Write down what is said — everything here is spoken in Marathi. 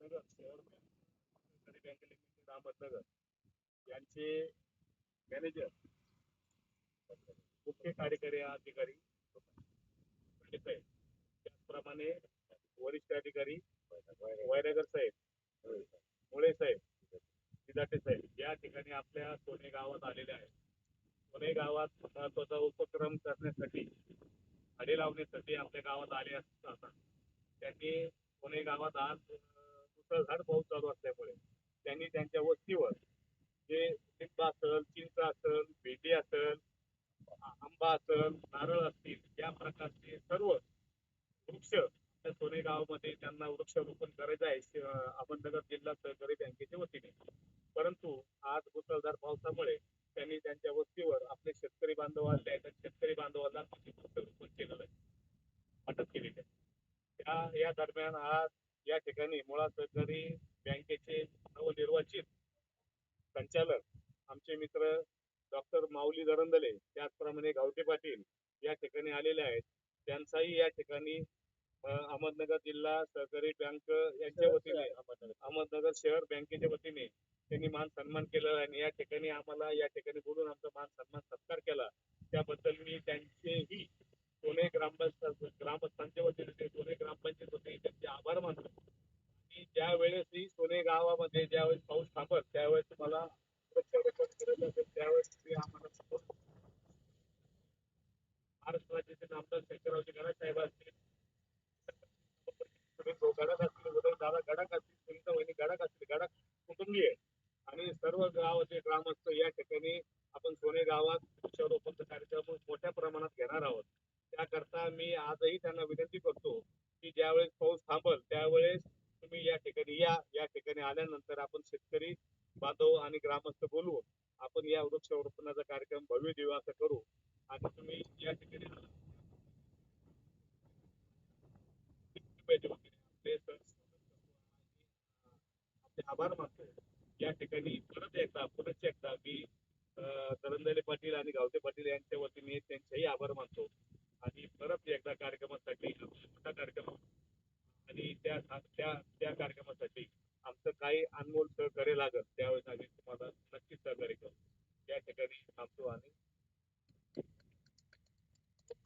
नगर शहर सहकारी बँक लिमिटेड अहमदनगर यांचे मॅनेजर, मुख्य कार्यकारी अधिकारी पंडित साहेब, त्याचप्रमाणे वरिष्ठ अधिकारी वैरागर साहेब, मुळे साहेब, सिदाटे साहेब या ठिकाणी आपल्या सोने गावात आलेले आहेत. सोने गावात महत्वाचा उपक्रम करण्यासाठी, झाडे लावण्यासाठी आपल्या गावात आले असताना त्यांनी सोने गावात आज मुसळधार पाऊस चालू असल्यामुळे त्यांनी त्यांच्या वस्तीवर जे लिंब असेल, चिंच असेल, भेंडी असेल, आंबा असेल, नारळ असतील या प्रकारचे सर्व वृक्ष त्या सोने गावामध्ये त्यांना वृक्षारोपण करायचं आहे अहमदनगर जिल्हा सहकारी बँकेच्या वतीने. परंतु आज मुसळधार पावसामुळे त्यांनी त्यांच्या वस्तीवर आपले शेतकरी बांधव आले आहेत, शेतकरी बांधवांना वृक्षारोपण केलेलं आहे, वाटप केलेले आहे. या दरम्यान आज या ठिकाणी मुळा सहकारी बँकेचे नवनिर्वाचित संचालक आमचे मित्र डॉक्टर माऊली दरंदले, त्याचप्रमाणे गावटे पाटील या ठिकाणी आलेले आहेत. त्यांचाही या ठिकाणी अहमदनगर जिल्हा सहकारी बँक यांच्या वतीने, अहमदनगर शहर बँकेच्या वतीने त्यांनी मान सन्मान केला आणि या ठिकाणी आम्हाला या ठिकाणी बोलून आमचा मान सन्मान सत्कार केला. त्याबद्दल मी त्यांचेही सोने ग्रामस्थांच्या वतीने, सोने ग्रामपंचायत वतीने त्यांचे आभार मानतो. की ज्या वेळेसही सोने गावामध्ये ज्यावेळेस पाऊस थांबत त्यावेळेस तुम्हाला वृक्षारोपण करायचं असेल त्यावेळेस तुम्ही आम्हाला सपोर्ट. महाराष्ट्र राज्याचे आमदार शंकररावजी गडाख साहेब असतील, गडाख असतील, उदयनदादा गडाख असतील, सुनीता वहिनी गडाख असतील, गडाख कुटुंबीय आणि सर्व गावाचे ग्रामस्थ या ठिकाणी आपण सोने गावात वृक्षारोपणचा कार्यक्रम मोठ्या प्रमाणात घेणार आहोत. त्याकरता मी आजही त्यांना विनंती करतो की ज्यावेळेस पाऊस थांबल त्यावेळेस तुम्ही या ठिकाणी या ठिकाणी आल्यानंतर आपण शेतकरी बांधव आणि ग्रामस्थ बोलवून आपण या वृक्षारोपणाचा कार्यक्रम भव्य दिव्य असं करू. आणि तुम्ही या ठिकाणी आपले आभार मानतो. या ठिकाणी पुनश्च एकदा मी दरंदले पाटील आणि गावते पाटील यांच्या वतीने त्यांचेही आभार मानतो आणि परत एकदा कार्यक्रमासाठी मोठा कार्यक्रम आणि त्या कार्यक्रमासाठी आमचं काही अनमोल सहकार्य लागत त्यावेळेस आम्ही तुम्हाला नक्कीच सहकार्य करू. या ठिकाणी थांबतो आणि